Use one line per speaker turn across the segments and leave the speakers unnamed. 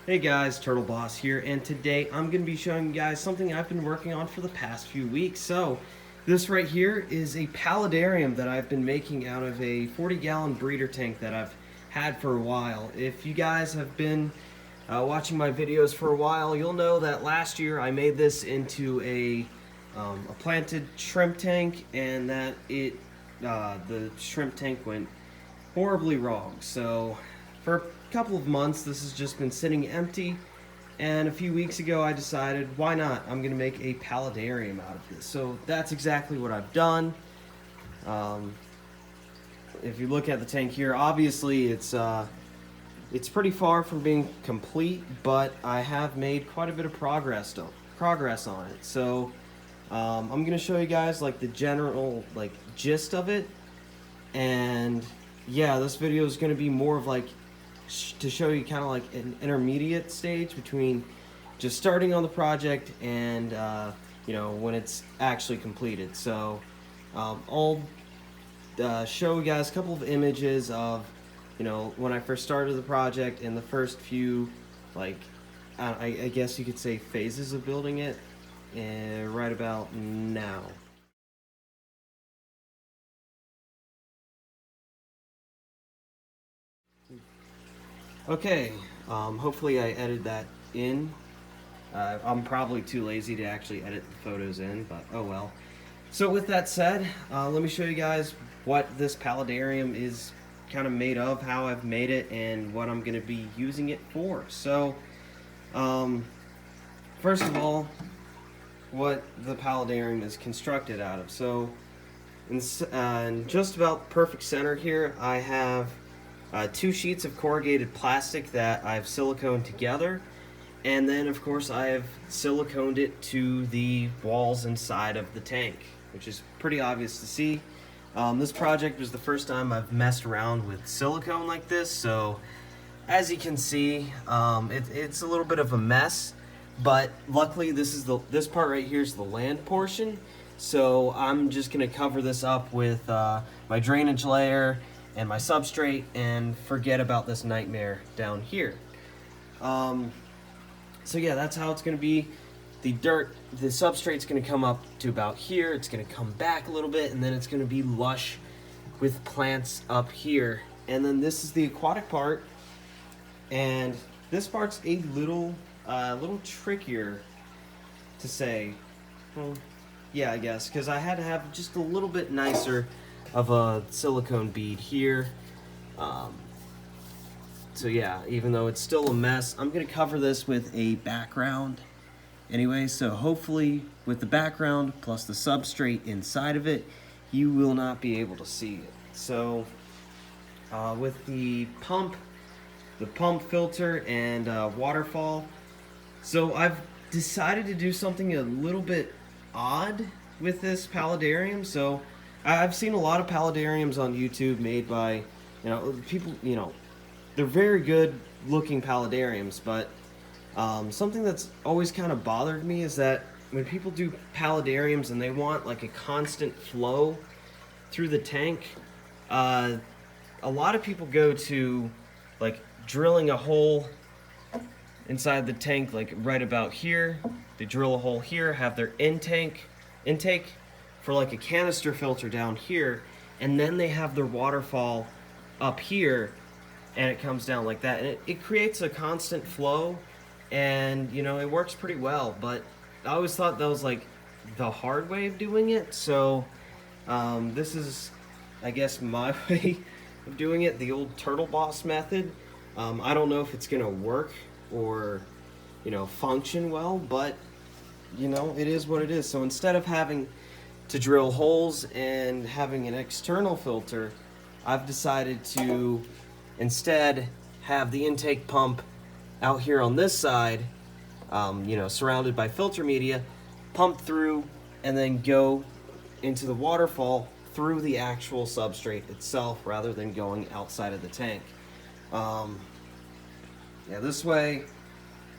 Hey guys, Turtle Boss here, and today I'm going to be showing you guys something I've been working on for the past few weeks. So, this right here is a paludarium that I've been making out of a 40-gallon breeder tank that I've had for a while. If you guys have been watching my videos for a while, you'll know that last year I made this into a planted shrimp tank, and that the shrimp tank went horribly wrong. So for a couple of months this has just been sitting empty, and a few weeks ago I decided, why not, I'm gonna make a paludarium out of this. So that's exactly what I've done. If you look at the tank here, obviously it's pretty far from being complete, but I have made quite a bit of progress on it. So I'm gonna show you guys like the general gist of it. And yeah, this video is going to be more of like to show you kind of like an intermediate stage between just starting on the project and when it's actually completed. So I'll show you guys a couple of images of when I first started the project and the first few I guess you could say phases of building it, right about now. Okay, hopefully I edited that in. I'm probably too lazy to actually edit the photos in, but oh well. So with that said, let me show you guys what this paludarium is kind of made of, how I've made it, and what I'm going to be using it for. So, first of all, what the paludarium is constructed out of. So, in just about perfect center here, I have 2 sheets of corrugated plastic that I've siliconed together, and then of course I have siliconed it to the walls inside of the tank, which is pretty obvious to see. This project was the first time I've messed around with silicone like this, so as you can see, it's a little bit of a mess, but luckily this part right here is the land portion, so I'm just gonna cover this up with my drainage layer and my substrate and forget about this nightmare down here. So yeah, that's how it's gonna be. The substrate's gonna come up to about here, it's gonna come back a little bit, and then it's gonna be lush with plants up here. And then this is the aquatic part, and this part's a little trickier to say. Well, yeah, I guess, because I had to have just a little bit nicer of a silicone bead here. So yeah, even though it's still a mess, I'm gonna cover this with a background anyway, so hopefully with the background plus the substrate inside of it, you will not be able to see it. So with the pump filter and waterfall, so I've decided to do something a little bit odd with this paludarium. So I've seen a lot of paludariums on YouTube made by, people, they're very good looking paludariums, but something that's always kind of bothered me is that when people do paludariums and they want like a constant flow through the tank, a lot of people go to like drilling a hole inside the tank, like right about here. They drill a hole here, have their intake for like a canister filter down here, and then they have their waterfall up here, and it comes down like that, and it creates a constant flow, and it works pretty well. But I always thought that was like the hard way of doing it, so this is, I guess, my way of doing it, the old Turtle Boss method. I don't know if it's gonna work or function well, but it is what it is. So instead of having to drill holes and having an external filter, I've decided to instead have the intake pump out here on this side, surrounded by filter media, pump through and then go into the waterfall through the actual substrate itself rather than going outside of the tank. Yeah, this way,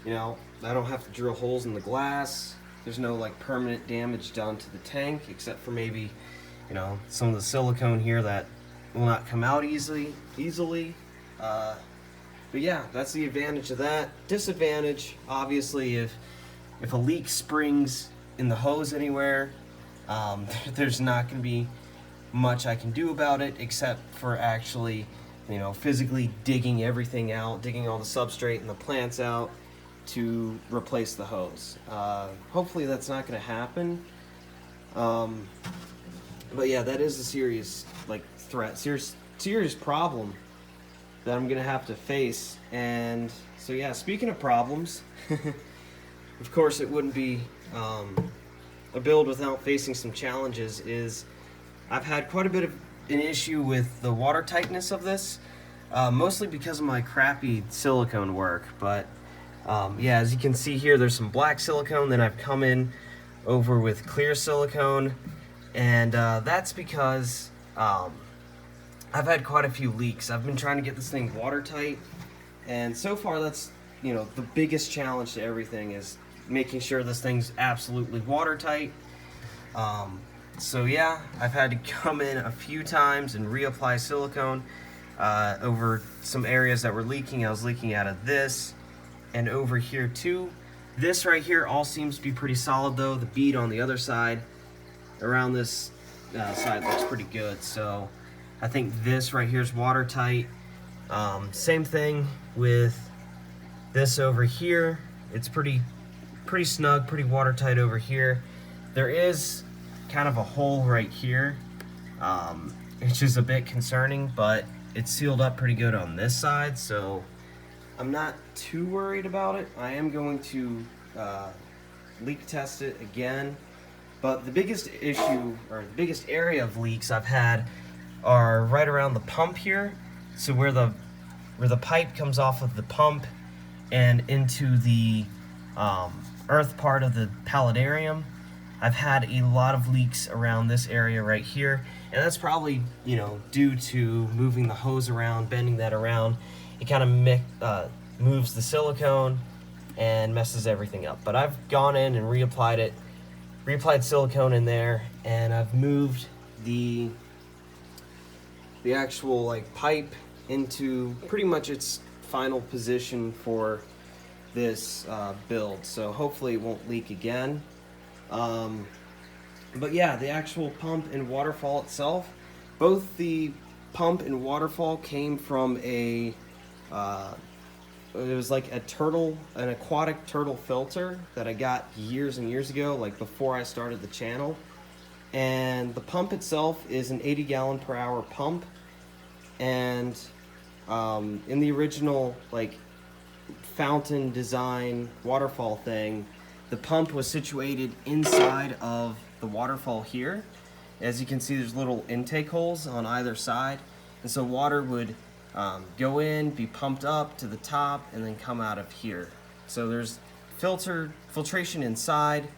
I don't have to drill holes in the glass. There's no like permanent damage done to the tank, except for maybe, some of the silicone here that will not come out easily. But yeah, that's the advantage of that. Disadvantage, obviously, if a leak springs in the hose anywhere, there's not going to be much I can do about it except for actually, you know, physically digging everything out, digging all the substrate and the plants out to replace the hose. Hopefully that's not going to happen. But yeah, that is a serious threat, serious problem that I'm gonna have to face. And so yeah, speaking of problems, of course it wouldn't be a build without facing some challenges. I've had quite a bit of an issue with the water tightness of this, mostly because of my crappy silicone work. But yeah, as you can see here, there's some black silicone, then I've come in over with clear silicone, and that's because I've had quite a few leaks. I've been trying to get this thing watertight, and so far that's, you know, the biggest challenge to everything is making sure this thing's absolutely watertight. So yeah, I've had to come in a few times and reapply silicone over some areas that were leaking. I was leaking out of this and over here too. This right here all seems to be pretty solid though. The bead on the other side around this side looks pretty good. So I think this right here is watertight. Same thing with this over here. It's pretty snug, pretty watertight over here. There is kind of a hole right here, which is a bit concerning, but it's sealed up pretty good on this side, so I'm not too worried about it. I am going to leak test it again, but the biggest issue, or the biggest area of leaks I've had, are right around the pump here. So where the pipe comes off of the pump and into the earth part of the paludarium, I've had a lot of leaks around this area right here, and that's probably, you know, due to moving the hose around, bending that around. It kind of moves the silicone and messes everything up. But I've gone in and reapplied silicone in there, and I've moved the actual pipe into pretty much its final position for this build, so hopefully it won't leak again. But yeah, the actual pump and waterfall itself, both the pump and waterfall came from it was like an aquatic turtle filter that I got years and years ago, like before I started the channel. And the pump itself is an 80 gallon per hour pump, and in the original fountain design waterfall thing, the pump was situated inside of the waterfall here. As you can see, there's little intake holes on either side, and so water would go in, be pumped up to the top, and then come out of here. So there's filtration inside,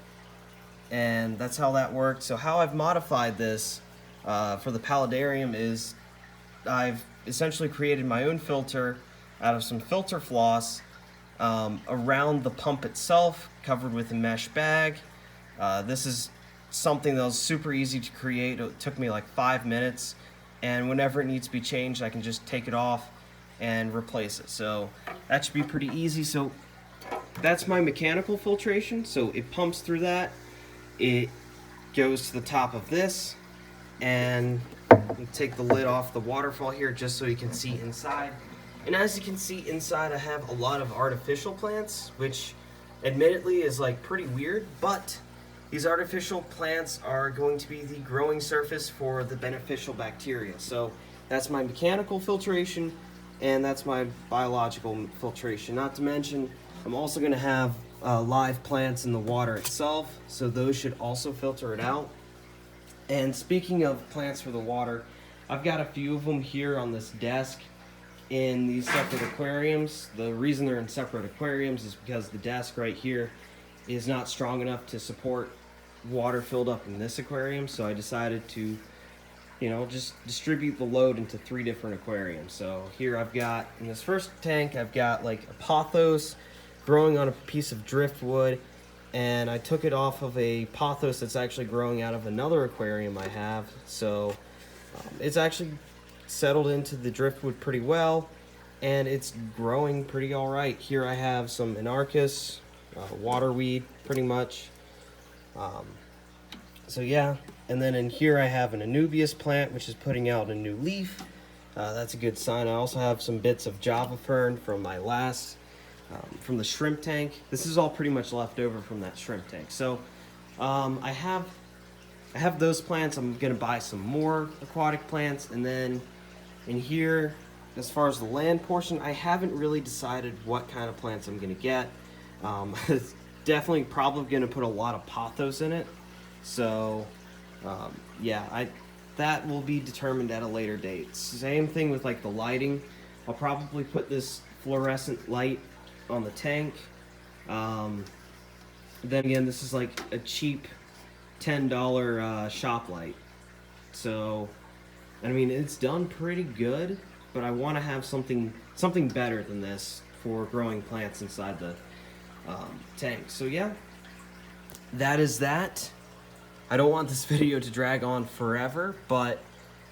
and that's how that worked. So how I've modified this for the paludarium is I've essentially created my own filter out of some filter floss around the pump itself, covered with a mesh bag. This is something that was super easy to create. It took me like 5 minutes, and whenever it needs to be changed, I can just take it off and replace it. So that should be pretty easy. So that's my mechanical filtration. So it pumps through that, it goes to the top of this, and you take the lid off the waterfall here just so you can see inside. And as you can see inside, I have a lot of artificial plants, which admittedly is pretty weird, but these artificial plants are going to be the growing surface for the beneficial bacteria. So that's my mechanical filtration, and that's my biological filtration. Not to mention, I'm also going to have live plants in the water itself, so those should also filter it out. And speaking of plants for the water, I've got a few of them here on this desk in these separate aquariums. The reason they're in separate aquariums is because the desk right here is not strong enough to support water filled up in this aquarium, so I decided to, just distribute the load into 3 different aquariums. So here I've got, in this first tank, I've got a pothos growing on a piece of driftwood, and I took it off of a pothos that's actually growing out of another aquarium I have. So it's actually settled into the driftwood pretty well. and it's growing pretty all right. Here I have some Anarchus, waterweed, pretty much. So yeah, and then in here I have an Anubias plant, which is putting out a new leaf. That's a good sign. I also have some bits of Java fern from my last, from the shrimp tank. This is all pretty much left over from that shrimp tank. So I have those plants. I'm gonna buy some more aquatic plants, and then in here, as far as the land portion, I haven't really decided what kind of plants I'm gonna get. It's definitely probably gonna put a lot of pothos in it. So yeah, that will be determined at a later date. Same thing with like the lighting. I'll probably put this fluorescent light on the tank. Then again, this is like a cheap $10 shop light. So, I mean, it's done pretty good, but I want to have something better than this for growing plants inside the tank. So yeah, that is that. I don't want this video to drag on forever, but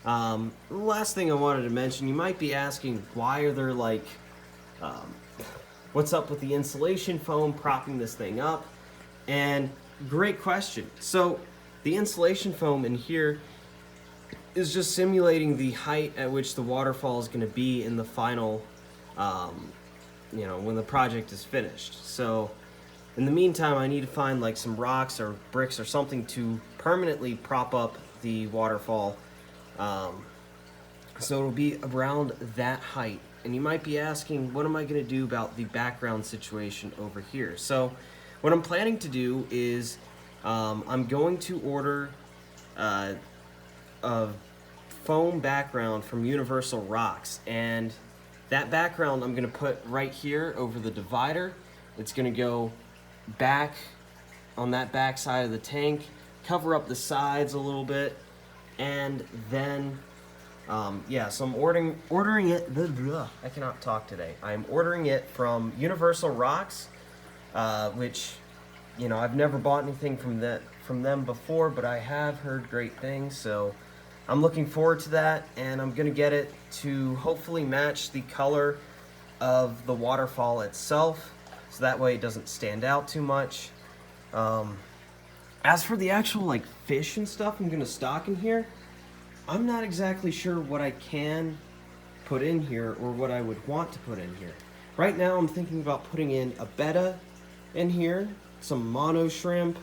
the last thing I wanted to mention, you might be asking, why are there like, what's up with the insulation foam propping this thing up? And great question. So the insulation foam in here is just simulating the height at which the waterfall is going to be in the final, you know, when the project is finished. So in the meantime, I need to find like some rocks or bricks or something to permanently prop up the waterfall. So it'll be around that height. And you might be asking, what am I going to do about the background situation over here? So what I'm planning to do is I'm going to order a foam background from Universal Rocks. And that background I'm going to put right here over the divider. It's going to go back on that back side of the tank, cover up the sides a little bit, and then yeah, so I'm ordering it. I cannot talk today. I'm ordering it from Universal Rocks, which, you know, I've never bought anything from them before, but I have heard great things. So I'm looking forward to that, and I'm gonna get it to hopefully match the color of the waterfall itself, so that way it doesn't stand out too much. As for the actual like fish and stuff I'm gonna stock in here, I'm not exactly sure what I can put in here or what I would want to put in here. Right now I'm thinking about putting in a betta in here, some mono shrimp,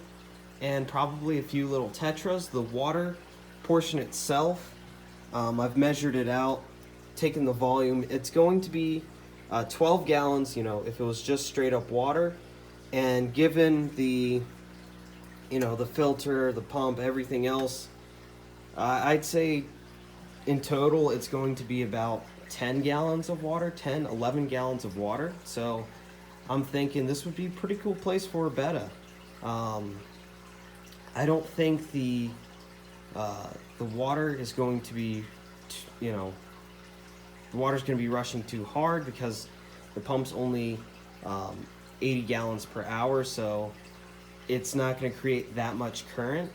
and probably a few little tetras. The water portion itself, I've measured it out, taken the volume. It's going to be 12 gallons, you know, if it was just straight up water. And given the, you know, the filter, the pump, everything else, I'd say in total it's going to be about 10 gallons of water, 10, 11 gallons of water. So I'm thinking this would be a pretty cool place for a betta. I don't think the water is going to be, you know, the water's going to be rushing too hard because the pump's only 80 gallons per hour, so it's not going to create that much current.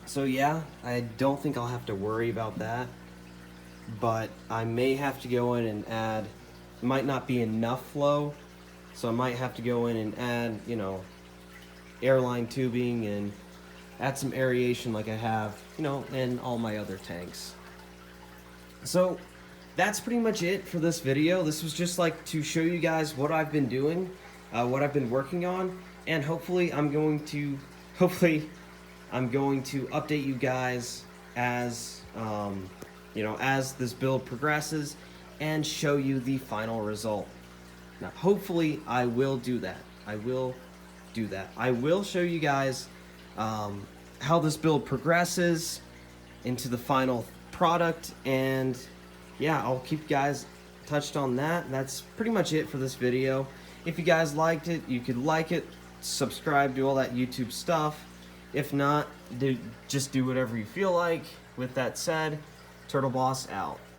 So yeah, I don't think I'll have to worry about that, but I may have to go in and add, it might not be enough flow, so I might have to go in and add, you know, airline tubing and add some aeration like I have, you know, in all my other tanks. So that's pretty much it for this video. This was just like to show you guys what I've been doing, what I've been working on, and hopefully I'm going to update you guys as you know, as this build progresses and show you the final result. Now, hopefully I will do that. I will show you guys how this build progresses into the final product, and yeah, I'll keep you guys touched on that. That's pretty much it for this video. If you guys liked it, you could like it, subscribe, do all that YouTube stuff. If not, just do whatever you feel like. With that said, Turtle Boss out.